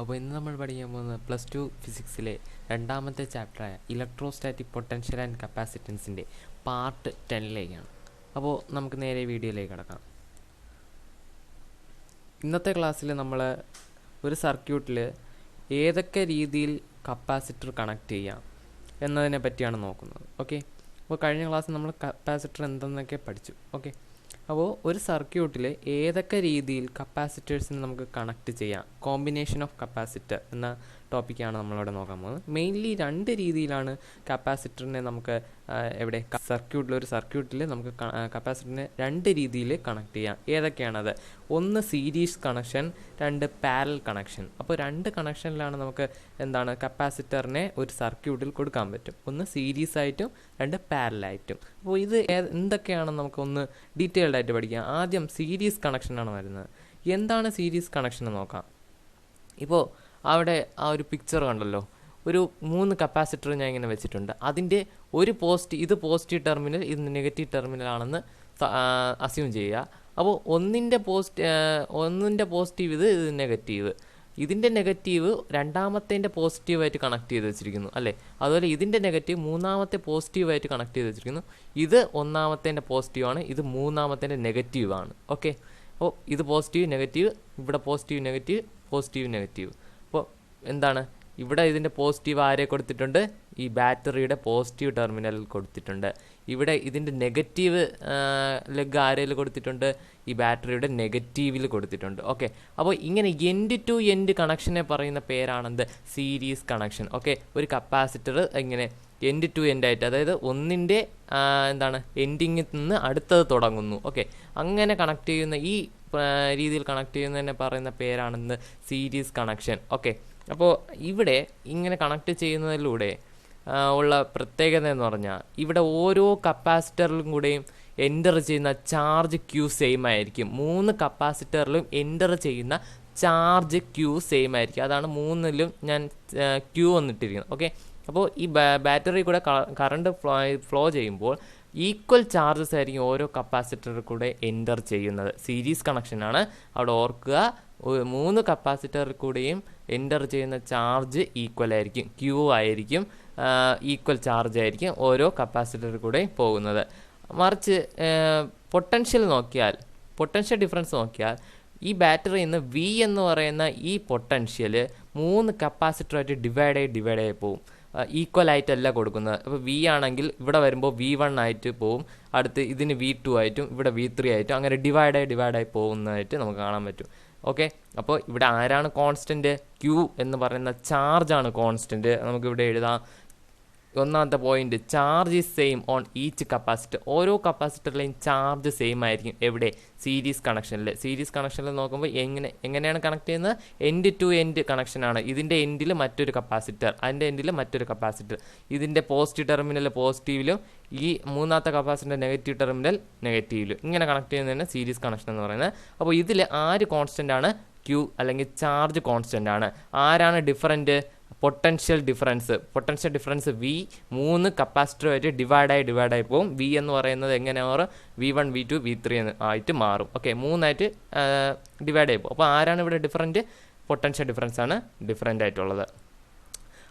അപ്പോൾ ഇന്ന് നമ്മൾ പഠിക്കാൻ പോകുന്നത് +2 ഫിസിക്സിലെ രണ്ടാമത്തെ ചാപ്റ്ററായ ഇലക്ട്രോസ്റ്റാറ്റിക് പൊട്ടൻഷ്യൽ ആൻഡ് കപ്പാസിറ്റൻസിൻ്റെ പാർട്ട് 10ലേക്കാണ്. അപ്പോൾ നമുക്ക് നേരെ വീഡിയോയിലേക്ക് കിടക്കാം. ഇന്നത്തെ ക്ലാസ്സിൽ നമ്മൾ ഒരു സർക്യൂട്ടിൽ ഏതൊക്കെ രീതിയിൽ കപ്പാസിറ്റർ കണക്ട് ചെയ്യാം എന്നതിനെ പറ്റിയാണ് നോക്കുന്നത്. ഓക്കെ, അപ്പോൾ കഴിഞ്ഞ ക്ലാസ്സിൽ നമ്മൾ കപ്പാസിറ്റർ എന്തെന്നൊക്കെ പഠിച്ചു. ഓക്കെ, അപ്പോൾ ഒരു സർക്യൂട്ടിൽ ഏതൊക്കെ രീതിയിൽ കപ്പാസിറ്റേഴ്സിന് നമുക്ക് കണക്ട് ചെയ്യാം, കോമ്പിനേഷൻ ഓഫ് കപ്പാസിറ്റർ എന്ന ടോപ്പിക്കാണ് നമ്മളിവിടെ നോക്കാൻ പോകുന്നത്. മെയിൻലി രണ്ട് രീതിയിലാണ് കപ്പാസിറ്ററിനെ നമുക്ക് ഒരു സർക്യൂട്ടിൽ നമുക്ക് കപ്പാസിറ്ററിനെ രണ്ട് രീതിയിൽ കണക്ട് ചെയ്യാം. ഏതൊക്കെയാണത്? ഒന്ന് സീരീസ് കണക്ഷൻ, രണ്ട് പാരലൽ കണക്ഷൻ. അപ്പോൾ രണ്ട് കണക്ഷനിലാണ് നമുക്ക് കപ്പാസിറ്ററിനെ ഒരു സർക്യൂട്ടിൽ കൊടുക്കാൻ പറ്റും. ഒന്ന് സീരീസ് ആയിട്ടും രണ്ട് പാരലായിട്ടും. അപ്പോൾ ഇത് എന്തൊക്കെയാണെന്ന് നമുക്കൊന്ന് ഡീറ്റെയിൽഡ് ആയിട്ട് പഠിക്കാം. ആദ്യം സീരീസ് കണക്ഷനാണ് വരുന്നത്. എന്താണ് സീരീസ് കണക്ഷൻ എന്ന് നോക്കാം. ഇപ്പോൾ അവിടെ ആ ഒരു പിക്ചർ കണ്ടല്ലോ, ഒരു 3 കപ്പാസിറ്റർ ഞാൻ ഇങ്ങനെ വെച്ചിട്ടുണ്ട്. അതിൻ്റെ ഒരു ഇത് പോസിറ്റീവ് ടെർമിനൽ, ഇത് നെഗറ്റീവ് ടെർമിനൽ ആണെന്ന് അസ്യൂം ചെയ്യുക. അപ്പോൾ ഒന്നിൻ്റെ പോസിറ്റീവ് ഇത് നെഗറ്റീവ്, ഇതിൻ്റെ നെഗറ്റീവ് രണ്ടാമത്തേൻ്റെ പോസിറ്റീവായിട്ട് കണക്ട് ചെയ്ത് വെച്ചിരിക്കുന്നു അല്ലേ. അതുപോലെ ഇതിൻ്റെ നെഗറ്റീവ് മൂന്നാമത്തെ പോസിറ്റീവായിട്ട് കണക്ട് ചെയ്ത് വെച്ചിരിക്കുന്നു. ഇത് ഒന്നാമത്തേൻ്റെ പോസിറ്റീവാണ്, ഇത് മൂന്നാമത്തേൻ്റെ നെഗറ്റീവാണ്. ഓക്കെ, അപ്പോൾ ഇത് പോസിറ്റീവ് നെഗറ്റീവ്, ഇവിടെ പോസിറ്റീവ് നെഗറ്റീവ്, പോസിറ്റീവ് നെഗറ്റീവ്. അപ്പോൾ ഇവിടെ ഇതിൻ്റെ പോസിറ്റീവ് ആരെ കൊടുത്തിട്ടുണ്ട്? ഈ ബാറ്ററിയുടെ പോസിറ്റീവ് ടെർമിനലിൽ കൊടുത്തിട്ടുണ്ട്. ഇവിടെ ഇതിൻ്റെ നെഗറ്റീവ് ലെഗ് ആരയിൽ കൊടുത്തിട്ടുണ്ട്? ഈ ബാറ്ററിയുടെ നെഗറ്റീവിൽ കൊടുത്തിട്ടുണ്ട്. ഓക്കെ, അപ്പോൾ ഇങ്ങനെ എൻഡ് ടു എൻഡ് കണക്ഷനെ പറയുന്ന പേരാണെന്ത്? Series connection. ഓക്കെ, ഒരു കപ്പാസിറ്റർ ഇങ്ങനെ എൻഡ് ടു എൻഡ് ആയിട്ട്, അതായത് ഒന്നിൻ്റെ എൻഡിങ്ങിൽ നിന്ന് അടുത്തത് തുടങ്ങുന്നു. ഓക്കെ, അങ്ങനെ കണക്ട് ചെയ്യുന്ന ഈ രീതിയിൽ കണക്ട് ചെയ്യുന്നതിനെ പറയുന്ന പേരാണെന്ന് സീരീസ് കണക്ഷൻ. ഓക്കെ, അപ്പോൾ ഇവിടെ ഇങ്ങനെ കണക്ട് ചെയ്യുന്നതിലൂടെ ഉള്ള പ്രത്യേകത എന്ന് പറഞ്ഞാൽ, ഇവിടെ ഓരോ കപ്പാസിറ്ററിലും കൂടെയും എൻ്റർ ചെയ്യുന്ന ചാർജ് ക്യൂ സെയിം ആയിരിക്കും. 3 കപ്പാസിറ്ററിലും എൻ്റർ ചെയ്യുന്ന ചാർജ് ക്യൂ സെയിം ആയിരിക്കും. അതാണ് 3ലും ഞാൻ ക്യൂ വന്നിട്ടിരിക്കുന്നത്. ഓക്കെ, അപ്പോൾ ഈ ബാറ്ററി കൂടെ കറണ്ട് ഫ്ലോ ചെയ്യുമ്പോൾ ഈക്വൽ ചാർജസ് ആയിരിക്കും ഓരോ കപ്പാസിറ്ററിൽ കൂടെ എൻ്റർ ചെയ്യുന്നത്. സീരീസ് കണക്ഷനാണ്, അവിടെ ഓർക്കുക. 3 കപ്പാസിറ്ററിൽ കൂടെയും എൻ്റർ ചെയ്യുന്ന ചാർജ് ഈക്വൽ ആയിരിക്കും, ക്യൂ ആയിരിക്കും, ഈക്വൽ ചാർജ് ആയിരിക്കും ഓരോ കപ്പാസിറ്ററിൽ കൂടെ പോകുന്നത്. മറിച്ച് പൊട്ടൻഷ്യൽ ഡിഫറൻസ് നോക്കിയാൽ, ഈ ബാറ്ററിയിൽ നിന്ന് വി എന്ന് പറയുന്ന ഈ പൊട്ടൻഷ്യൽ 3 കപ്പാസിറ്ററായിട്ട് ഡിവൈഡായി പോകും. ഈക്വൽ ആയിട്ടല്ല കൊടുക്കുന്നത്. അപ്പോൾ വി ആണെങ്കിൽ ഇവിടെ വരുമ്പോൾ V1 ആയിട്ട് പോവും, അടുത്ത് ഇതിന് V2 ആയിട്ടും ഇവിടെ V3 ആയിട്ടും, അങ്ങനെ ഡിവൈഡായി പോകുന്നതായിട്ട് നമുക്ക് കാണാൻ പറ്റും. ഓക്കെ, അപ്പോൾ ഇവിടെ ആരാണ് കോൺസ്റ്റൻറ്റ്? ക്യൂ എന്ന് പറയുന്ന ചാർജാണ് കോൺസ്റ്റൻറ്റ്. നമുക്കിവിടെ എഴുതാം. ഒന്നാമത്തെ point, charge is same on each capacitor. ഓരോ കപ്പാസിറ്ററിലെയും ചാർജ് സെയിം ആയിരിക്കും. എവിടെ? സീരീസ് കണക്ഷനിൽ നോക്കുമ്പോൾ എങ്ങനെയാണ് കണക്ട് ചെയ്യുന്നത്? എൻഡ് ടു എൻഡ് കണക്ഷനാണ്. ഇതിൻ്റെ എൻഡിൽ മറ്റൊരു കപ്പാസിറ്റർ, അതിൻ്റെ എൻഡിൽ മറ്റൊരു കപ്പാസിറ്റർ, ഇതിൻ്റെ പോസിറ്റീവ് ടെർമിനൽ പോസിറ്റീവിലും ഈ മൂന്നാമത്തെ കപ്പാസിറ്ററിൻ്റെ നെഗറ്റീവ് ടെർമിനൽ നെഗറ്റീവിലും, ഇങ്ങനെ കണക്ട് ചെയ്യുന്നതിന് സീരീസ് കണക്ഷൻ എന്ന് പറയുന്നത്. അപ്പോൾ ഇതിൽ ആര് കോൺസ്റ്റൻ്റ് ആണ്? ക്യൂ അല്ലെങ്കിൽ ചാർജ് കോൺസ്റ്റൻ്റ് ആണ്. ആരാണ് ഡിഫറൻറ്റ്? പൊട്ടൻഷ്യൽ ഡിഫറൻസ് വി 3 കപ്പാസിറ്ററുമായിട്ട് ഡിവൈഡായി പോകും. വി എന്ന് പറയുന്നത് എങ്ങനെ മാറും? V1 V2 V3 ആയിട്ട് മാറും. ഓക്കെ, 3 ഡിവൈഡ് ആയി പോകും. അപ്പോൾ ആരാണ് ഇവിടെ ഡിഫറൻറ്റ്? പൊട്ടൻഷ്യൽ ഡിഫറൻസ് ആണ് ഡിഫറൻ്റ് ആയിട്ടുള്ളത്.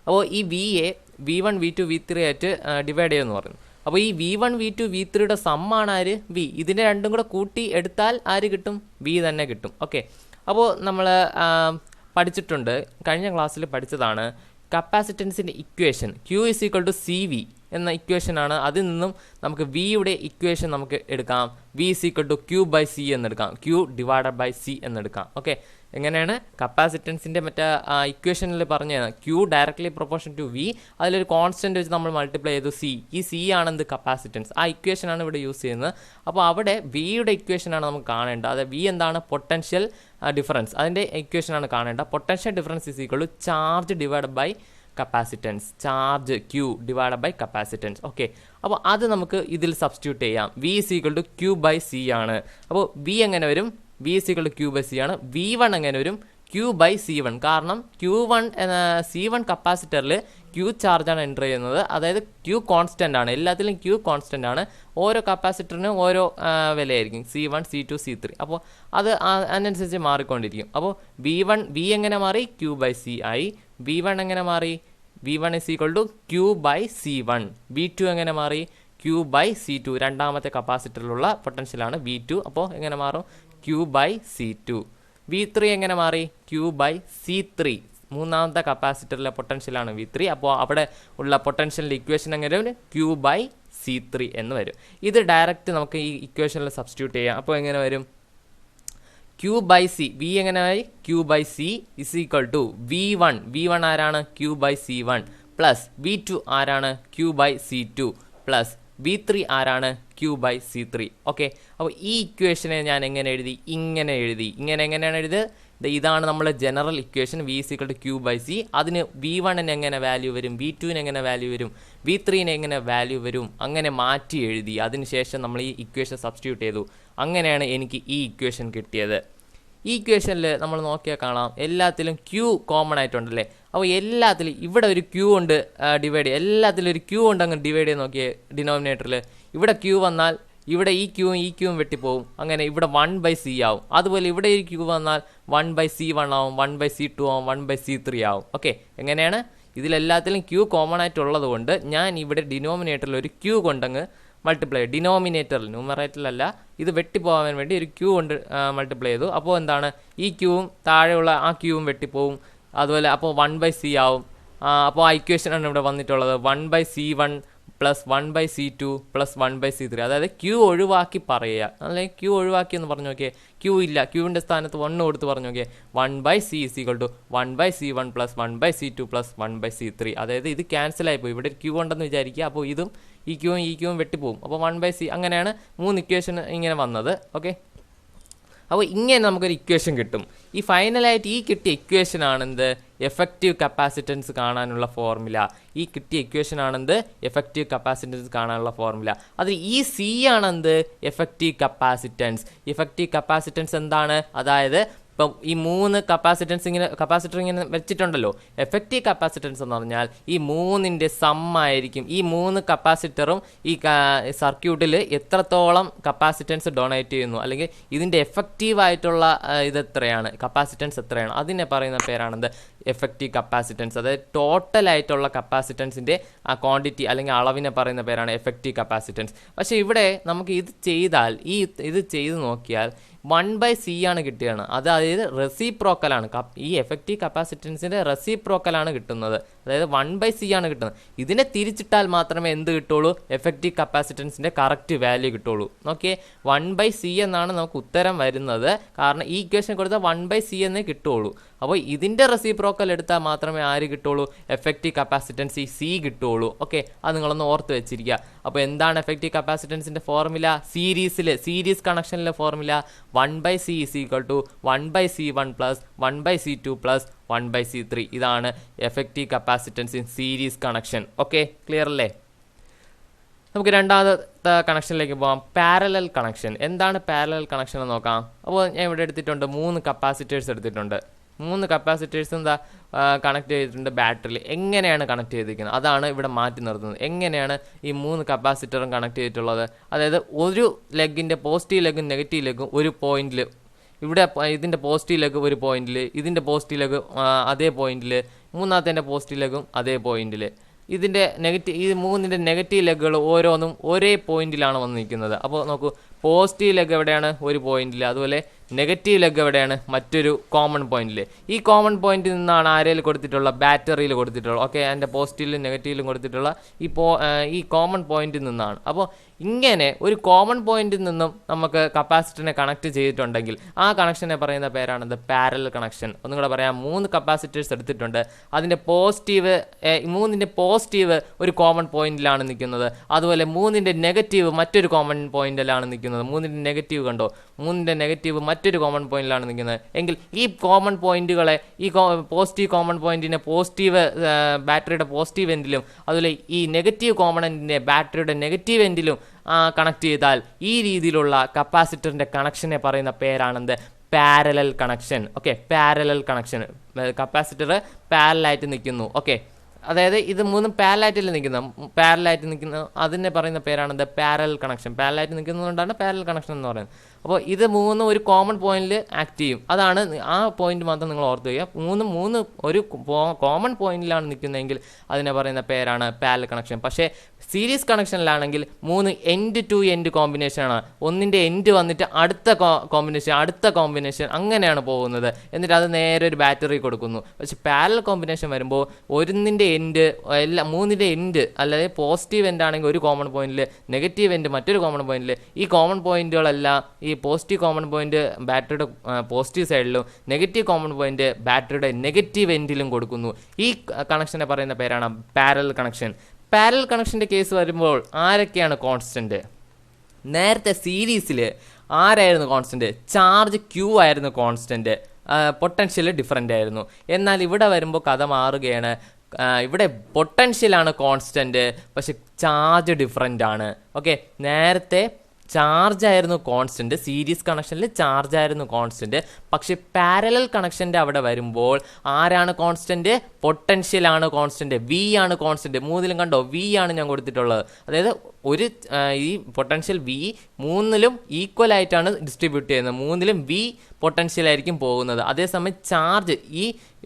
അപ്പോൾ ഈ വിയെ V1 V2 V3 ആയിട്ട് ഡിവൈഡ് ചെയ്യുമെന്ന് പറഞ്ഞു. അപ്പോൾ ഈ V1 V2 V3യുടെ സമ്മാണ് ആര്? വി. ഇതിനെ രണ്ടും കൂടെ കൂട്ടി എടുത്താൽ ആര് കിട്ടും? വി തന്നെ കിട്ടും. ഓക്കെ, അപ്പോൾ നമ്മൾ പഠിച്ചിട്ടുണ്ട്, കഴിഞ്ഞ ക്ലാസ്സിൽ പഠിച്ചതാണ് കപ്പാസിറ്റൻസിൻ്റെ ഇക്വേഷൻ. Q=CV എന്ന ഇക്വേഷനാണ്. അതിൽ നിന്നും നമുക്ക് വിയുടെ ഇക്വേഷൻ നമുക്ക് എടുക്കാം. V=Q/C എന്നെടുക്കാം, Q/C എന്നെടുക്കാം. ഓക്കെ, എങ്ങനെയാണ്? കപ്പാസിറ്റൻസിൻ്റെ ഇക്വേഷനിൽ പറഞ്ഞത് Q directly proportion to V, അതിലൊരു കോൺസ്റ്റൻറ്റ് വെച്ച് നമ്മൾ മൾട്ടിപ്ലൈ ചെയ്തു C. ഈ C ആണെന്ത്? കപ്പാസിറ്റൻസ്. ആ ഇക്വേഷനാണ് ഇവിടെ യൂസ് ചെയ്യുന്നത്. അപ്പോൾ അവിടെ വിയുടെ ഇക്വേഷനാണ് നമുക്ക് കാണേണ്ടത്. അത് വി എന്താണ്? പൊട്ടൻഷ്യൽ ഡിഫറൻസ്, അതിൻ്റെ ഇക്വേഷനാണ് കാണേണ്ടത്. Potential difference = charge divide by capacitance, charge Q divide by capacitance. Okay, അപ്പോൾ അത് നമുക്ക് ഇതിൽ സബ്സ്റ്റിറ്റ്യൂട്ട് ചെയ്യാം. V=Q/C ആണ്. അപ്പോൾ വി എങ്ങനെ വരും? V=Q/C ആണ്. V1 എങ്ങനെ വരും? Q/C1. കാരണം C1 കപ്പാസിറ്ററിൽ ക്യൂ ചാർജാണ് എൻ്റർ ചെയ്യുന്നത്. അതായത് ക്യൂ കോൺസ്റ്റൻ്റ് ആണ്, എല്ലാത്തിലും ക്യൂ കോൺസ്റ്റൻ്റ് ആണ്. ഓരോ കപ്പാസിറ്ററിനും ഓരോ വിലയായിരിക്കും, C1 C2 C3. അപ്പോൾ അത് അതിനനുസരിച്ച് മാറിക്കൊണ്ടിരിക്കും. അപ്പോൾ V എങ്ങനെ മാറി, Q/C ആയി. V1 എങ്ങനെ മാറി, V1 = Q/C1. V2 എങ്ങനെ മാറി, Q/C2. രണ്ടാമത്തെ കപ്പാസിറ്ററിലുള്ള പൊട്ടൻഷ്യലാണ് V2. അപ്പോൾ എങ്ങനെ മാറും, Q/C2. V3 എങ്ങനെ മാറി, Q/C3. മൂന്നാമത്തെ കപ്പാസിറ്ററിലെ പൊട്ടൻഷ്യലാണ് V3. അപ്പോൾ അവിടെ ഉള്ള പൊട്ടൻഷ്യലിൻ്റെ ഇക്വേഷൻ എങ്ങനെ വരും, Q/C3 എന്ന് വരും. ഇത് ഡയറക്റ്റ് നമുക്ക് ഈ ഇക്വേഷനിൽ സബ്സ്റ്റിറ്റ്യൂട്ട് ചെയ്യാം. അപ്പോൾ എങ്ങനെ വരും, Q/C. V എങ്ങനെ ആയി, Q/C = V1 ആരാണ്, Q/C1 പ്ലസ് V2 ആരാണ്, Q/C2 പ്ലസ് V3 ആരാണ്, Q/C3. ഓക്കെ, അപ്പോൾ ഈ ഇക്വേഷനെ ഞാൻ എങ്ങനെ എഴുതി, എങ്ങനെയാണ് എഴുതിയത്, ഇതാണ് നമ്മളെ ജനറൽ ഇക്വേഷൻ. V = Q/C. അതിന് V1 എങ്ങനെ വാല്യൂ വരും, V2 എങ്ങനെ വാല്യൂ വരും, V3 എങ്ങനെ വാല്യൂ വരും, അങ്ങനെ മാറ്റി എഴുതി. അതിനുശേഷം നമ്മൾ ഈ ഇക്വേഷൻ സബ്സ്റ്റിറ്റ്യൂട്ട് ചെയ്തു. അങ്ങനെയാണ് എനിക്ക് ഈ ഇക്വേഷൻ കിട്ടിയത്. ഈ ഇക്വേഷനിൽ നമ്മൾ നോക്കിയാൽ കാണാം, എല്ലാത്തിലും Q കോമൺ ആയിട്ടുണ്ടല്ലേ. അപ്പോൾ എല്ലാത്തിലും ഇവിടെ ഒരു Q കൊണ്ട് ഡിവൈഡ് ചെയ്യുക, എല്ലാത്തിലും ഒരു Q കൊണ്ട് അങ്ങ് ഡിവൈഡ് ചെയ്ത് നോക്കിയേ. ഡിനോമിനേറ്ററിൽ ഇവിടെ Q വന്നാൽ ഇവിടെ ഈ ക്യൂവും വെട്ടിപ്പോവും. അങ്ങനെ ഇവിടെ 1/C ആവും. അതുപോലെ ഇവിടെ ഈ Q വന്നാൽ 1/C1 ആവും, 1/C2 ആവും, 1/C3 ആവും. ഓക്കെ, എങ്ങനെയാണ്, ഇതിലെല്ലാത്തിലും Q കോമൺ ആയിട്ടുള്ളത് കൊണ്ട് ഞാൻ ഇവിടെ ഡിനോമിനേറ്ററിൽ ഒരു Q കൊണ്ടങ്ങ് മൾട്ടിപ്ലൈ, ഡിനോമിനേറ്ററിൽ, ന്യൂമറേറ്ററിലല്ല, ഇത് വെട്ടിപ്പോകാൻ വേണ്ടി ഒരു Q കൊണ്ട് മൾട്ടിപ്ലൈ ചെയ്തു. അപ്പോൾ എന്താണ്, ഈ ക്യൂവും താഴെയുള്ള ആ ക്യൂവും വെട്ടിപ്പോവും. അതുപോലെ അപ്പോൾ 1/C ആവും. അപ്പോൾ ആ ഇക്വേഷനാണ് ഇവിടെ വന്നിട്ടുള്ളത്, 1/C1 plus 1/C2 plus 1/C3. അതായത് Q ഒഴിവാക്കി പറയുക, അല്ലെങ്കിൽ Q ഒഴിവാക്കി എന്ന് പറഞ്ഞു നോക്കിയേ. Q ഇല്ല, Qവിൻ്റെ സ്ഥാനത്ത് 1 കൊടുത്ത് പറഞ്ഞു നോക്കിയേ. 1/C = 1/C1 plus 1/C2 plus 1/C3. അതായത് ഇത് ക്യാൻസൽ ആയിപ്പോയി, ഇവിടെ Q ഉണ്ടെന്ന് വിചാരിക്കുക. അപ്പോൾ ഇതും ഈ ക്യൂവും വെട്ടിപ്പോവും. അപ്പോൾ 1/C. അങ്ങനെയാണ് 3 ഇക്വേഷൻ ഇങ്ങനെ വന്നത്. ഓക്കെ, അപ്പോൾ ഇങ്ങനെ നമുക്കൊരു ഇക്വേഷൻ കിട്ടും. ഈ ഫൈനലായിട്ട് ഈ കിട്ടിയ ഇക്വേഷൻ ആണെന്ത്, എഫക്റ്റീവ് കപ്പാസിറ്റൻസ് കാണാനുള്ള ഫോർമുല. ഈ കിട്ടിയ ഇക്വേഷൻ ആണെന്ത്, എഫക്റ്റീവ് കപ്പാസിറ്റൻസ് കാണാനുള്ള ഫോർമുല. അതിൽ ഈ C ആണെന്ത്, എഫക്റ്റീവ് കപ്പാസിറ്റൻസ് എന്താണ്, അതായത് ഇപ്പം ഈ 3 കപ്പാസിറ്റർ ഇങ്ങനെ വെച്ചിട്ടുണ്ടല്ലോ. എഫക്റ്റീവ് കപ്പാസിറ്റൻസ് എന്ന് പറഞ്ഞാൽ ഈ 3ൻ്റെ സമ്മായിരിക്കും. ഈ 3 കപ്പാസിറ്ററും ഈ സർക്യൂട്ടിൽ എത്രത്തോളം കപ്പാസിറ്റൻസ് ഡൊണേറ്റ് ചെയ്യുന്നു, അല്ലെങ്കിൽ ഇതിൻ്റെ എഫക്റ്റീവായിട്ടുള്ള ഇതെത്രയാണ്, കപ്പാസിറ്റൻസ് എത്രയാണ്, അതിനെ പറയുന്ന പേരാണെന്ത്, എഫക്റ്റീവ് കപ്പാസിറ്റൻസ്. അതായത് ടോട്ടലായിട്ടുള്ള കപ്പാസിറ്റൻസിൻ്റെ ആ ക്വാണ്ടിറ്റി അല്ലെങ്കിൽ അളവിനെ പറയുന്ന പേരാണ് എഫക്റ്റീവ് കപ്പാസിറ്റൻസ്. പക്ഷേ ഇവിടെ നമുക്ക് ഇത് ചെയ്താൽ, ഇത് ചെയ്ത് നോക്കിയാൽ 1/C ആണ് കിട്ടുകയാണ്. അതായത് റെസിപ്രോക്കലാണ്, ഈ എഫക്റ്റീവ് കപ്പാസിറ്റൻസിൻ്റെ റെസിപ്രോക്കലാണ് കിട്ടുന്നത്. അതായത് 1/C ആണ് കിട്ടുന്നത്. ഇതിനെ തിരിച്ചിട്ടാൽ മാത്രമേ എന്ത് കിട്ടുള്ളൂ, എഫക്റ്റീവ് കപ്പാസിറ്റൻസിൻ്റെ കറക്റ്റ് വാല്യൂ കിട്ടുള്ളൂ. ഓക്കെ, 1/C എന്നാണ് നമുക്ക് ഉത്തരം വരുന്നത്. കാരണം ഈ ഇക്വേഷൻ കൊടുത്താൽ 1/C എന്നേ കിട്ടുള്ളൂ. അപ്പോൾ ഇതിൻ്റെ റെസിപ്രോക്കൽ എടുത്താൽ മാത്രമേ ആര് കിട്ടുള്ളൂ, എഫക്റ്റീവ് കപ്പാസിറ്റൻസ് C കിട്ടുള്ളൂ. ഓക്കെ, അത് നിങ്ങളൊന്ന് ഓർത്ത് വെച്ചിരിക്കുക. അപ്പോൾ എന്താണ് എഫക്റ്റീവ് കപ്പാസിറ്റൻസിൻ്റെ ഫോർമുല, സീരീസ് കണക്ഷനിലെ formula 1/C = 1/C1 plus 1/C2 plus 1/C3. ഇതാണ് effective capacitance in series connection. Okay, clear അല്ലേ? നമുക്ക് രണ്ടാമത്തെ കണക്ഷനിലേക്ക് പോകാം, പാരലൽ കണക്ഷൻ. എന്താണ് പാരലൽ കണക്ഷൻ എന്ന് നോക്കാം. അപ്പോൾ ഞാൻ ഇവിടെ എടുത്തിട്ടുണ്ട് 3 കപ്പാസിറ്റേഴ്സ് എടുത്തിട്ടുണ്ട്. 3 കപ്പാസിറ്റേഴ്സ് എന്താ കണക്ട് ചെയ്തിട്ടുണ്ട് ബാറ്ററിയിൽ. എങ്ങനെയാണ് കണക്ട് ചെയ്തിരിക്കുന്നത്, അതാണ് ഇവിടെ മാറ്റി നിർത്തുന്നത്. എങ്ങനെയാണ് ഈ 3 കപ്പാസിറ്ററും കണക്ട് ചെയ്തിട്ടുള്ളത്, അതായത് ഒരു ലെഗിൻ്റെ പോസിറ്റീവ് ലെഗും നെഗറ്റീവ് ലെഗും ഒരു പോയിന്റിൽ, ഇവിടെ ഇതിൻ്റെ പോസിറ്റീവ് ലെഗ് ഒരു പോയിന്റിൽ, ഇതിൻ്റെ പോസിറ്റീവ് ലെഗ് അതേ പോയിന്റിൽ, മൂന്നാമത്തെ പോസിറ്റീവ് ലെഗും അതേ പോയിന്റിൽ. ഇതിൻ്റെ ഈ 3ൻ്റെ നെഗറ്റീവ് ലെഗുകൾ ഓരോന്നും ഒരേ പോയിന്റിലാണ് വന്ന് നിൽക്കുന്നത്. അപ്പോൾ നോക്കൂ, പോസിറ്റീവ് ലെഗ് എവിടെയാണ്, ഒരു പോയിന്റിൽ. അതുപോലെ നെഗറ്റീവ് ലെഗ് എവിടെയാണ്, മറ്റൊരു കോമൺ പോയിന്റിൽ. ഈ കോമൺ പോയിന്റിൽ നിന്നാണ് ആരേൽ കൊടുത്തിട്ടുള്ള, ബാറ്ററിയിൽ കൊടുത്തിട്ടുള്ള. ഓക്കെ, അതിൻ്റെ പോസിറ്റീവിലും നെഗറ്റീവിലും കൊടുത്തിട്ടുള്ള ഈ കോമൺ പോയിന്റിൽ നിന്നാണ്. അപ്പോൾ ഇങ്ങനെ ഒരു കോമൺ പോയിന്റിൽ നിന്നും നമുക്ക് കപ്പാസിറ്ററിനെ കണക്ട് ചെയ്തിട്ടുണ്ടെങ്കിൽ ആ കണക്ഷനെ പറയുന്ന പേരാണത് പാരലൽ കണക്ഷൻ. ഒന്നും കൂടെ പറയാം, 3 കപ്പാസിറ്റേഴ്സ് എടുത്തിട്ടുണ്ട്. അതിൻ്റെ മൂന്നിൻ്റെ പോസിറ്റീവ് ഒരു കോമൺ പോയിന്റിലാണ് നിൽക്കുന്നത്. അതുപോലെ 3ൻ്റെ നെഗറ്റീവ് മറ്റൊരു കോമൺ പോയിന്റിലാണ് നിൽക്കുന്നത്. 3ൻ്റെ നെഗറ്റീവ് കണ്ടോ, 3ൻ്റെ നെഗറ്റീവ് മറ്റൊരു കോമൺ പോയിന്റിലാണ് നിൽക്കുന്നത്. എങ്കിൽ ഈ കോമൺ പോയിന്റുകളെ, ഈ പോസിറ്റീവ് കോമൺ പോയിന്റിനെ പോസിറ്റീവ് ബാറ്ററിയുടെ പോസിറ്റീവ് എൻഡിലും, അതുപോലെ ഈ നെഗറ്റീവ് കോമണൻറ്റിനെ ബാറ്ററിയുടെ നെഗറ്റീവ് എൻഡിലും കണക്ട് ചെയ്താൽ ഈ രീതിയിലുള്ള കപ്പാസിറ്ററിൻ്റെ കണക്ഷനെ പറയുന്ന പേരാണെന്ത്, parallel connection. Okay, parallel connection, capacitor പാരലായിട്ട് നിൽക്കുന്നു. ഓക്കെ, അതായത് ഇത് മൂന്നും പാരലായിട്ടല്ലേ പാരലായിട്ട് നിൽക്കുന്ന അതിനെ പറയുന്ന പേരാണ് ദ പാരലൽ കണക്ഷൻ. പാരലായിട്ട് നിൽക്കുന്നതുകൊണ്ടാണ് പാരലൽ കണക്ഷൻ എന്ന് പറയുന്നത്. അപ്പോൾ ഇത് മൂന്നും ഒരു കോമൺ പോയിന്റിൽ ആക്ട് ചെയ്യും. അതാണ് ആ പോയിന്റ് മാത്രം നിങ്ങൾ ഓർത്ത് വയ്ക്കുക. മൂന്ന് ഒരു കോമൺ പോയിന്റിലാണ് നിൽക്കുന്നതെങ്കിൽ അതിനെ പറയുന്ന പേരാണ് പാരലൽ കണക്ഷൻ. പക്ഷേ സീരീസ് കണക്ഷനിലാണെങ്കിൽ 3 എൻഡ് ടു എൻഡ് കോമ്പിനേഷനാണ്. ഒന്നിൻ്റെ എൻഡ് വന്നിട്ട് അടുത്ത കോമ്പിനേഷൻ അങ്ങനെയാണ് പോകുന്നത്. എന്നിട്ട് അത് നേരെ ഒരു ബാറ്ററി കൊടുക്കുന്നു. പക്ഷെ പാരലൽ കോമ്പിനേഷൻ വരുമ്പോൾ ഒന്നിൻ്റെ എൻഡ് മൂന്നിൻ്റെ എൻഡ്, അല്ലെങ്കിൽ പോസിറ്റീവ് എൻഡ് ആണെങ്കിൽ ഒരു കോമൺ പോയിന്റിൽ, നെഗറ്റീവ് എൻഡ് മറ്റൊരു കോമൺ പോയിന്റിൽ. ഈ കോമൺ പോയിന്റുകളെല്ലാം ഈ പോസിറ്റീവ് കോമൺ പോയിന്റ് ബാറ്ററിയുടെ പോസിറ്റീവ് സൈഡിലും നെഗറ്റീവ് കോമൺ പോയിന്റ് ബാറ്ററിയുടെ നെഗറ്റീവ് എൻഡിലും കൊടുക്കുന്നു. ഈ കണക്ഷനെ പറയുന്ന പേരാണ് പാരലൽ കണക്ഷൻ. പാരലൽ കണക്ഷൻ്റെ കേസ് വരുമ്പോൾ ആരൊക്കെയാണ് കോൺസ്റ്റന്റ്? നേരത്തെ സീരീസിൽ ആരായിരുന്നു കോൺസ്റ്റന്റ്? ചാർജ് ക്യൂ ആയിരുന്നു കോൺസ്റ്റന്റ്, പൊട്ടൻഷ്യൽ ഡിഫറൻ്റ് ആയിരുന്നു. എന്നാൽ ഇവിടെ വരുമ്പോൾ കഥ മാറുകയാണ്. ഇവിടെ പൊട്ടൻഷ്യലാണ് കോൺസ്റ്റന്റ്, പക്ഷെ ചാർജ് ഡിഫറൻ്റ് ആണ്. ഓക്കെ, നേരത്തെ ചാർജ് ആയിരുന്നു കോൺസ്റ്റന്റ്, സീരീസ് കണക്ഷനിൽ ചാർജ് ആയിരുന്നു കോൺസ്റ്റന്റ്. പക്ഷെ പാരലൽ കണക്ഷൻ്റെ അവിടെ വരുമ്പോൾ ആരാണ് കോൺസ്റ്റന്റ്? പൊട്ടൻഷ്യലാണ് കോൺസ്റ്റന്റ്, വി ആണ് കോൺസ്റ്റന്റ്. മൂന്നിലും കണ്ടോ വി ആണ് ഞാൻ കൊടുത്തിട്ടുള്ളത്. അതായത് ഈ പൊട്ടൻഷ്യൽ വി മൂന്നിലും ഈക്വൽ ആയിട്ടാണ് ഡിസ്ട്രിബ്യൂട്ട് ചെയ്യുന്നത്. മൂന്നിലും വി പൊട്ടൻഷ്യൽ ആയിരിക്കും പോകുന്നത്. അതേസമയം ചാർജ്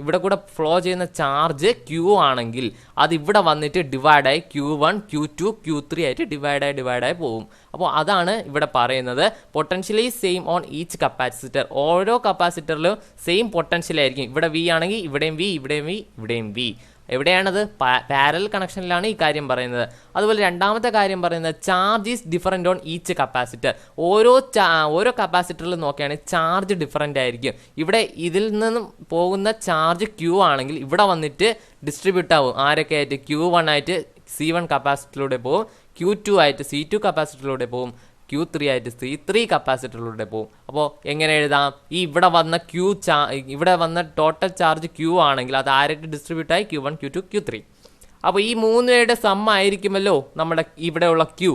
ഇവിടെ കൂടെ ഫ്ലോ ചെയ്യുന്ന ചാർജ് ക്യൂ ആണെങ്കിൽ അത് ഇവിടെ വന്നിട്ട് ഡിവൈഡായി Q1 Q2 Q3 ആയിട്ട് ഡിവൈഡായി പോകും. അപ്പോൾ അതാണ് ഇവിടെ പറയുന്നത്. Potentially same on each capacitor. ഓരോ കപ്പാസിറ്ററിലും സെയിം പൊട്ടൻഷ്യൽ ആയിരിക്കും. ഇവിടെ വി ആണെങ്കിൽ ഇവിടെയും വി, ഇവിടെയും വി. എവിടെയാണത്? പാരലൽ കണക്ഷനിലാണ് ഈ കാര്യം പറയുന്നത്. അതുപോലെ രണ്ടാമത്തെ കാര്യം പറയുന്നത് charge is different on each capacitor. ഓരോ കപ്പാസിറ്ററിൽ നോക്കുകയാണെങ്കിൽ ചാർജ് ഡിഫറൻ്റ് ആയിരിക്കും. ഇവിടെ ഇതിൽ നിന്നും പോകുന്ന ചാർജ് ക്യൂ ആണെങ്കിൽ ഇവിടെ വന്നിട്ട് ഡിസ്ട്രിബ്യൂട്ട് ആവും. ആരൊക്കെ ആയിട്ട്? Q1 ആയിട്ട് C1 കപ്പാസിറ്ററിലൂടെ പോകും, Q2 ആയിട്ട് C2 കപ്പാസിറ്ററിലൂടെ പോകും, Q3 ആയിട്ട് C3 കപ്പാസിറ്ററിലൂടെ പോകും. അപ്പോൾ എങ്ങനെ എഴുതാം? ഇവിടെ വന്ന ടോട്ടൽ ചാർജ് ക്യൂ ആണെങ്കിൽ അത് ആരായിട്ട് ഡിസ്ട്രിബ്യൂട്ട് ആയി? Q1 Q2 Q3. അപ്പോൾ ഈ മൂന്നുപേരുടെ സം ആയിരിക്കുമല്ലോ നമ്മുടെ ഇവിടെയുള്ള ക്യൂ.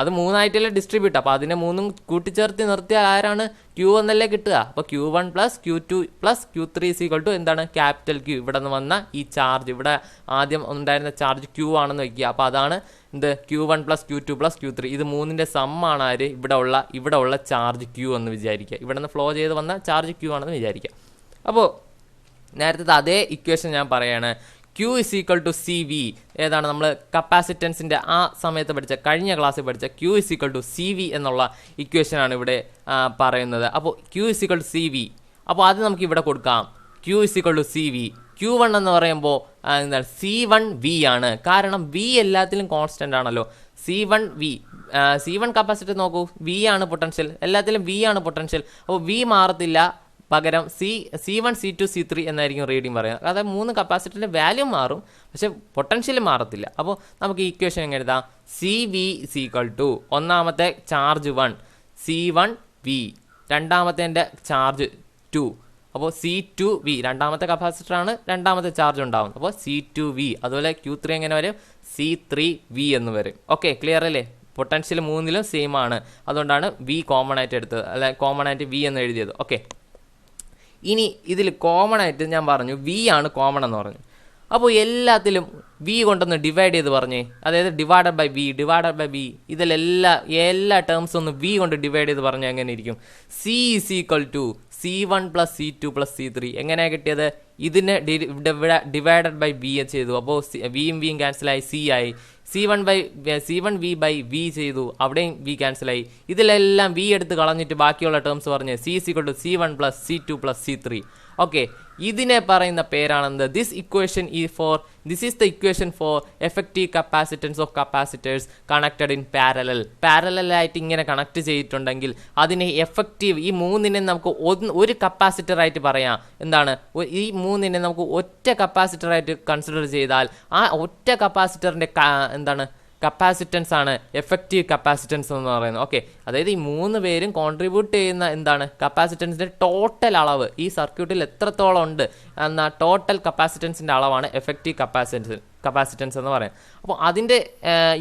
അത് മൂന്നായിട്ടല്ലേ ഡിസ്ട്രിബ്യൂട്ട്. അപ്പോൾ അതിനെ മൂന്നും കൂട്ടിച്ചേർത്ത് നിർത്തിയാൽ ആരാണ്? Q എന്നല്ലേ കിട്ടുക. അപ്പോൾ Q1 + Q2 + Q3 = എന്താണ്? Capital Q. ഇവിടെ നിന്ന് വന്ന ഈ ചാർജ്, ഇവിടെ ആദ്യം ഉണ്ടായിരുന്ന ചാർജ് Q ആണെന്ന് വയ്ക്കുക. അപ്പോൾ അതാണ് എന്ത്? Q1 + Q2 + Q3. ഇത് മൂന്നിൻ്റെ സമ്മാണ് ആര്? ഇവിടെ ഉള്ള ചാർജ് Q എന്ന് വിചാരിക്കുക. ഇവിടെ നിന്ന് ഫ്ലോ ചെയ്ത് വന്ന ചാർജ് Q ആണെന്ന് വിചാരിക്കുക. അപ്പോൾ നേരത്തെ അതേ ഇക്വേഷൻ ഞാൻ പറയാണ്. Q = CV. ഏതാണ്? നമ്മൾ കപ്പാസിറ്റൻസിൻ്റെ ആ സമയത്ത് കഴിഞ്ഞ ക്ലാസ്സിൽ പഠിച്ച Q = CV എന്നുള്ള ഇക്വേഷനാണ് ഇവിടെ പറയുന്നത്. അപ്പോൾ Q = CV. അപ്പോൾ അത് നമുക്ക് ഇവിടെ കൊടുക്കാം. Q = CV. Q1 എന്ന് പറയുമ്പോൾ എന്താണ്? C1V ആണ്. കാരണം V എല്ലാത്തിലും കോൺസ്റ്റൻ്റ് ആണല്ലോ. C1 കപ്പാസിറ്റർ നോക്കൂ, V ആണ് പൊട്ടൻഷ്യൽ. എല്ലാത്തിലും V ആണ് പൊട്ടൻഷ്യൽ. അപ്പോൾ V മാറത്തില്ല. പകരം C1 C2 C3 എന്നായിരിക്കും റീഡിങ് പറയുന്നത്. അതായത് 3 കപ്പാസിറ്ററിൻ്റെ വാല്യൂ മാറും, പക്ഷെ പൊട്ടൻഷ്യൽ മാറത്തില്ല. അപ്പോൾ നമുക്ക് ഈ ഇക്വേഷൻ എങ്ങനെ എഴുതാം? CV = ഒന്നാമത്തെ ചാർജ് 1 C1V, രണ്ടാമത്തെ ചാർജ് 2 അപ്പോൾ C2V. രണ്ടാമത്തെ കപ്പാസിറ്ററാണ്, രണ്ടാമത്തെ ചാർജ് ഉണ്ടാവും. അപ്പോൾ C2V. അതുപോലെ Q3 എങ്ങനെ വരും? C3V എന്ന് വരും. ഓക്കെ, ക്ലിയർ അല്ലേ? പൊട്ടൻഷ്യൽ മൂന്നിലും സെയിം ആണ്. അതുകൊണ്ടാണ് V കോമൺ ആയിട്ട് എടുത്തത്, അല്ലെ കോമൺ ആയിട്ട് V എന്ന് എഴുതിയത്. ഓക്കെ, ഇനി ഇതിൽ കോമൺ ആയിട്ട് ഞാൻ പറഞ്ഞു V ആണ് കോമൺ എന്ന് പറഞ്ഞു. അപ്പോൾ എല്ലാത്തിലും V കൊണ്ടൊന്ന് ഡിവൈഡ് ചെയ്ത് പറഞ്ഞേ. അതായത് ഡിവൈഡഡ് ബൈ V. എല്ലാ ടേംസും ഒന്ന് V കൊണ്ട് ഡിവൈഡ് ചെയ്ത് പറഞ്ഞാൽ എങ്ങനെ ഇരിക്കും? C = C1 + C2 + C3. എങ്ങനെയാണ് കിട്ടിയത്? ഇതിനെ ഡിവൈഡഡ് ബൈ V ചെയ്തു. അപ്പോൾ വിയും ക്യാൻസലായി, C ആയി. C1V/V ചെയ്തു, അവിടെയും V ക്യാൻസലായി. ഇതിലെല്ലാം V എടുത്ത് കളഞ്ഞിട്ട് ബാക്കിയുള്ള ടേംസ് പറഞ്ഞ് C = C1 + C2 + C3. Okay, ഇതിനെ പറയുന്ന പേരാണെന്ത്? This is the equation for effective capacitance of capacitors connected in പാരലലായിട്ട് ഇങ്ങനെ കണക്ട് ചെയ്തിട്ടുണ്ടെങ്കിൽ അതിനെ എഫക്റ്റീവ്, ഈ മൂന്നിനെ നമുക്ക് ഒരു കപ്പാസിറ്റർ ആയിട്ട് പറയാം. എന്താണ്? ഈ മൂന്നിനെ നമുക്ക് ഒറ്റ കപ്പാസിറ്റർ ആയിട്ട് കൺസിഡർ ചെയ്താൽ ആ ഒറ്റ കപ്പാസിറ്ററിന്റെ എന്താണ്? കപ്പാസിറ്റൻസ് ആണ് എഫക്റ്റീവ് കപ്പാസിറ്റൻസ് എന്ന് പറയുന്നത്. ഓക്കെ, അതായത് ഈ 3 പേരും കോൺട്രിബ്യൂട്ട് ചെയ്യുന്ന എന്താണ്? കപ്പാസിറ്റൻസിൻ്റെ ടോട്ടൽ അളവ് ഈ സർക്യൂട്ടിൽ എത്രത്തോളം ഉണ്ട് എന്ന ടോട്ടൽ കപ്പാസിറ്റൻസിൻ്റെ അളവാണ് എഫക്റ്റീവ് കപ്പാസിറ്റൻസ് എന്ന് പറയുന്നത്. അപ്പോൾ അതിൻ്റെ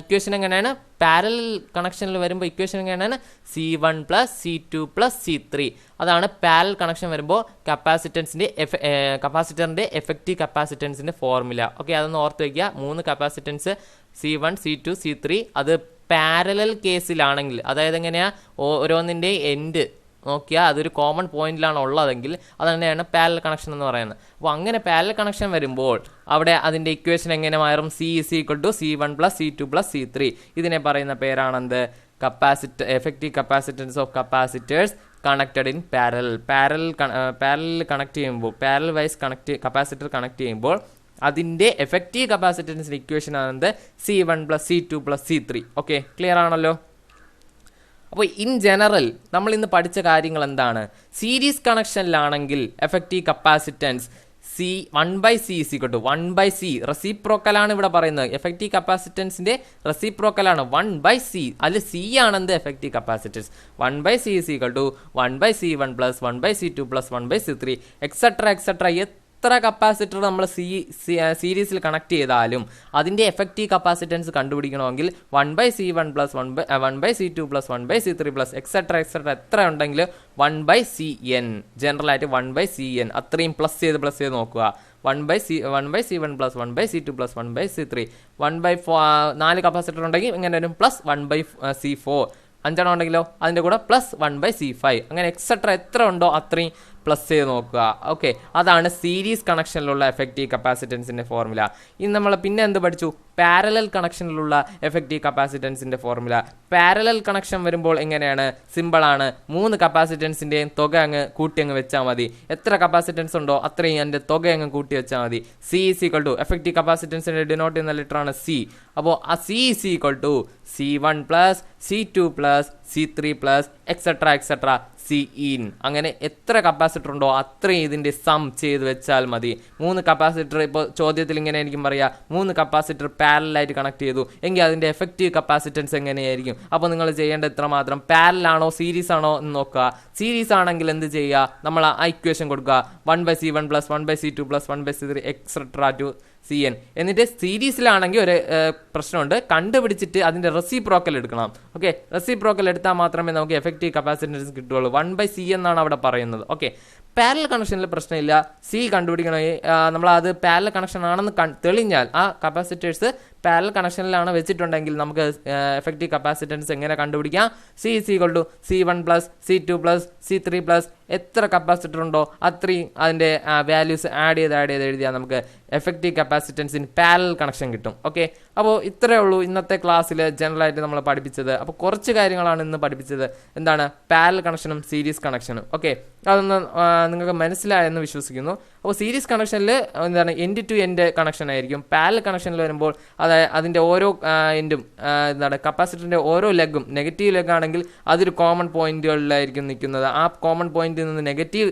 ഇക്വേഷൻ എങ്ങനെയാണ്? പാരലൽ കണക്ഷനിൽ വരുമ്പോൾ ഇക്വേഷൻ എങ്ങനെയാണ് C1 + C2 + C3. അതാണ് പാരലൽ കണക്ഷൻ വരുമ്പോൾ കപ്പാസിറ്ററിൻ്റെ എഫക്റ്റീവ് കപ്പാസിറ്റൻസിൻ്റെ ഫോർമുല. ഓക്കെ, അതൊന്ന് ഓർത്ത് വയ്ക്കുക. 3 കപ്പാസിറ്റൻസ് C1, C2, C3 അത് പാരലൽ കേസിലാണെങ്കിൽ, അതായത് എങ്ങനെയാ ഓരോന്നിൻ്റെ എൻഡ് നോക്കിയാൽ അതൊരു കോമൺ പോയിന്റിലാണ് ഉള്ളതെങ്കിൽ അത് തന്നെയാണ് പാരലൽ കണക്ഷൻ എന്ന് പറയുന്നത്. അപ്പോൾ അങ്ങനെ പാരലൽ കണക്ഷൻ വരുമ്പോൾ അവിടെ അതിൻ്റെ ഇക്വേഷൻ എങ്ങനെ മാറും? C = C1 + C2 + C3. ഇതിനെ പറയുന്ന പേരാണെന്ത്? Effective capacitance of capacitors connected in parallel connect ചെയ്യുമ്പോൾ, പാരലൽ വൈസ് കപ്പാസിറ്റർ കണക്ട് ചെയ്യുമ്പോൾ അതിൻ്റെ എഫക്റ്റീവ് കപ്പാസിറ്റൻസിൻ്റെ ഇക്വേഷൻ ആണെന്ത്? C1 + C2 + C3. Okay, clear ആണല്ലോ? അപ്പോൾ ഇൻ ജനറൽ നമ്മൾ ഇന്ന് പഠിച്ച കാര്യങ്ങൾ എന്താണ്? സീരീസ് കണക്ഷനിലാണെങ്കിൽ എഫക്റ്റീവ് കപ്പാസിറ്റൻസ് C1/C = 1/C. റെസിപ്രോക്കലാണ് ഇവിടെ പറയുന്നത്. എഫക്റ്റീവ് കപ്പാസിറ്റൻസിന്റെ റെസിപ്രോക്കലാണ് 1/C. അതിൽ C ആണെന്ത്? Effective capacitance. 1/C = 1/C1 + 1/C2 + 1/C3 etcetera. എത്ര കപ്പാസിറ്റർ നമ്മൾ സീരീസിൽ കണക്ട് ചെയ്താലും അതിൻ്റെ effective capacitance കണ്ടുപിടിക്കണമെങ്കിൽ 1/C1 + 1/C2 + 1/C3 etcetera എത്ര ഉണ്ടെങ്കിൽ 1/CN. ജനറലായിട്ട് 1/CN അത്രയും പ്ലസ് ചെയ്ത് നോക്കുക. 1/C1 + 1/C2 + 1/C3 4 കപ്പാസിറ്റർ ഉണ്ടെങ്കിൽ ഇങ്ങനെ വരും പ്ലസ് 1/C4. 5 ഉണ്ടെങ്കിലോ അതിൻ്റെ കൂടെ പ്ലസ് 1/C5. അങ്ങനെ എക്സെട്ര എത്ര ഉണ്ടോ അത്രയും പ്ലസ് ചെയ്ത് നോക്കുക. ഓക്കെ, അതാണ് സീരീസ് കണക്ഷനിലുള്ള എഫക്റ്റീവ് കപ്പാസിറ്റൻസിൻ്റെ ഫോർമുല. ഇനി നമ്മൾ പിന്നെ എന്ത് പഠിച്ചു? പാരലൽ കണക്ഷനിലുള്ള എഫക്റ്റീവ് കപ്പാസിറ്റൻസിൻ്റെ ഫോർമുല. പാരലൽ കണക്ഷൻ വരുമ്പോൾ എങ്ങനെയാണ്? സിമ്പിളാണ്. 3 കപ്പാസിറ്റൻസിൻ്റെയും തുക കൂട്ടി വെച്ചാൽ മതി. എത്ര കപ്പാസിറ്റൻസ് ഉണ്ടോ അത്രയും അതിൻ്റെ തുക കൂട്ടി വെച്ചാൽ മതി. C = എഫക്റ്റീവ് കപ്പാസിറ്റൻസിൻ്റെ ഡിനോട്ട് ചെയ്യുന്ന ലെറ്ററാണ് C. അപ്പോൾ ആ C = C1 + C2 + C3 etcetera Cin. അങ്ങനെ എത്ര കപ്പാസിറ്റർ ഉണ്ടോ അത്രയും ഇതിൻ്റെ സം ചെയ്ത് വെച്ചാൽ മതി. 3 കപ്പാസിറ്റർ ഇപ്പോൾ ചോദ്യത്തിൽ ഇങ്ങനെ എനിക്കും പറയാം, 3 കപ്പാസിറ്റർ പാരലായിട്ട് കണക്ട് ചെയ്തു എങ്കിൽ അതിൻ്റെ എഫക്റ്റീവ് കപ്പാസിറ്റൻസ് എങ്ങനെയായിരിക്കും? അപ്പോൾ നിങ്ങൾ ചെയ്യേണ്ടത് ഇത്രമാത്രം. പാരലാണോ സീരീസ് ആണോ എന്ന് നോക്കുക. സീരീസ് ആണെങ്കിൽ എന്ത് ചെയ്യുക? നമ്മൾ ആ ഇക്വേഷൻ കൊടുക്കുക. 1/C1 + 1/C2 + 1/C3 etcetera to CN. എന്നിട്ട് സീരീസിലാണെങ്കിൽ ഒരു പ്രശ്നമുണ്ട്, കണ്ടുപിടിച്ചിട്ട് അതിൻ്റെ റെസിപ്രോക്കൽ എടുക്കണം. ഓക്കെ, റെസിപ്രോക്കൽ എടുത്താൽ മാത്രമേ നമുക്ക് എഫക്റ്റീവ് കപ്പാസിറ്റൻസ് കിട്ടുകയുള്ളൂ. 1/C എന്നാണ് അവിടെ പറയുന്നത്. ഓക്കെ, പാരലൽ കണക്ഷനിൽ പ്രശ്നമില്ല. C കണ്ടുപിടിക്കണമെങ്കിൽ നമ്മൾ അത് പാരലൽ കണക്ഷൻ ആണെന്ന് തെളിഞ്ഞാൽ ആ കപ്പാസിറ്റേഴ്സ് പാരലൽ കണക്ഷനിലാണ് വെച്ചിട്ടുണ്ടെങ്കിൽ നമുക്ക് എഫക്റ്റീവ് കപ്പാസിറ്റൻസ് എങ്ങനെ കണ്ടുപിടിക്കാം? C = C1 + C2 + C3 എത്ര കപ്പാസിറ്റർ ഉണ്ടോ അത്രയും അതിൻ്റെ വാല്യൂസ് ആഡ് ചെയ്ത് എഴുതിയാൽ നമുക്ക് effective capacitance in parallel connection കിട്ടും. ഓക്കെ, അപ്പോൾ ഇത്രയേ ഉള്ളൂ ഇന്നത്തെ ക്ലാസ്സിൽ ജനറലായിട്ട് നമ്മൾ പഠിപ്പിച്ചത്. അപ്പോൾ കുറച്ച് കാര്യങ്ങളാണ് ഇന്ന് പഠിപ്പിച്ചത്. എന്താണ്? പാരലൽ കണക്ഷനും സീരീസ് കണക്ഷനും. ഓക്കെ, അതൊന്ന് നിങ്ങൾക്ക് മനസ്സിലായെന്ന് വിശ്വസിക്കുന്നു. അപ്പോൾ സീരീസ് കണക്ഷനിൽ എന്താണ്? എൻഡ് ടു എൻഡ് കണക്ഷൻ ആയിരിക്കും. പാരലൽ കണക്ഷനിൽ വരുമ്പോൾ അതിൻ്റെ ഓരോ എൻഡും എന്താണ്? കപ്പാസിറ്ററിൻ്റെ ഓരോ ലെഗും നെഗറ്റീവ് ലെഗ് ആണെങ്കിൽ അതൊരു കോമൺ പോയിന്റുകളിലായിരിക്കും നിൽക്കുന്നത്. ആ കോമൺ പോയിന്റിൽ നിന്ന് നെഗറ്റീവ്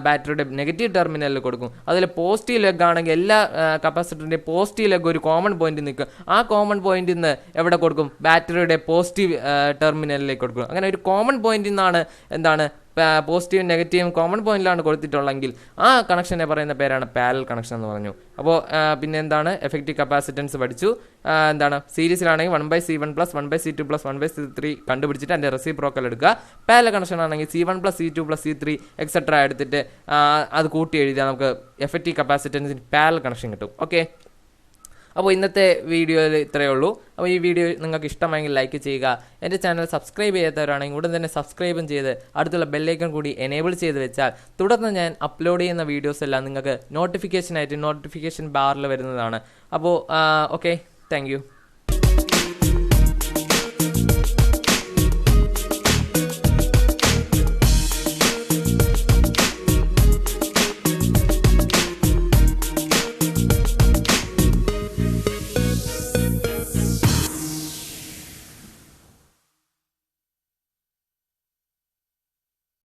ബാറ്ററിയുടെ നെഗറ്റീവ് ടെർമിനലിൽ കൊടുക്കും. അതിൽ പോസിറ്റീവ് ലെഗ് ആണെങ്കിൽ എല്ലാ കപ്പാസിറ്ററിൻ്റെ പോസിറ്റീവ് ലെഗ് ഒരു കോമൺ പോയിന്റിൽ നിൽക്കും. ആ കോമൺ പോയിന്റിൽ നിന്ന് എവിടെ കൊടുക്കും? ബാറ്ററിയുടെ പോസിറ്റീവ് ടെർമിനലിലേക്ക് കൊടുക്കും. അങ്ങനെ ഒരു കോമൺ പോയിന്റിൽ നിന്നാണ് എന്താണ്? പോസിറ്റീവും നെഗറ്റീവും കോമൺ പോയിന്റിലാണ് കൊടുത്തിട്ടുള്ളെങ്കിൽ ആ കണക്ഷനെ പറയുന്ന പേരാണ് പാരലൽ കണക്ഷൻ എന്ന് പറഞ്ഞു. അപ്പോൾ പിന്നെ എന്താണ്? എഫക്റ്റീവ് കപ്പാസിറ്റൻസ് പഠിച്ചു. എന്താണ്? സീരീസിലാണെങ്കിൽ 1/C1 + 1/C2 + 1/C3 കണ്ടുപിടിച്ചിട്ട് അതിൻ്റെ റെസിപ്രോക്കൽ എടുക്കുക. പാരലൽ കണക്ഷൻ ആണെങ്കിൽ C1 + C2 + C3 എക്സെട്ര എടുത്തിട്ട് അത് കൂട്ടി എഴുതിയാൽ നമുക്ക് എഫക്റ്റീവ് കപ്പാസിറ്റൻസിന് പാരലൽ കണക്ഷൻ കിട്ടും. ഓക്കെ, അപ്പോൾ ഇന്നത്തെ വീഡിയോയിൽ ഇത്രയേ ഉള്ളൂ. അപ്പോൾ ഈ വീഡിയോ നിങ്ങൾക്ക് ഇഷ്ടമായെങ്കിൽ ലൈക്ക് ചെയ്യുക. എൻ്റെ ചാനൽ സബ്സ്ക്രൈബ് ചെയ്യാത്തവരാണെങ്കിൽ ഉടൻ തന്നെ സബ്സ്ക്രൈബും ചെയ്ത് അടുത്തുള്ള ബെല്ലൈക്കൺ കൂടി എനേബിൾ ചെയ്ത് വെച്ചാൽ തുടർന്ന് ഞാൻ അപ്ലോഡ് ചെയ്യുന്ന വീഡിയോസ് എല്ലാം നിങ്ങൾക്ക് നോട്ടിഫിക്കേഷൻ ബാറിൽ വരുന്നതാണ്. അപ്പോൾ ഓക്കെ, താങ്ക് യു.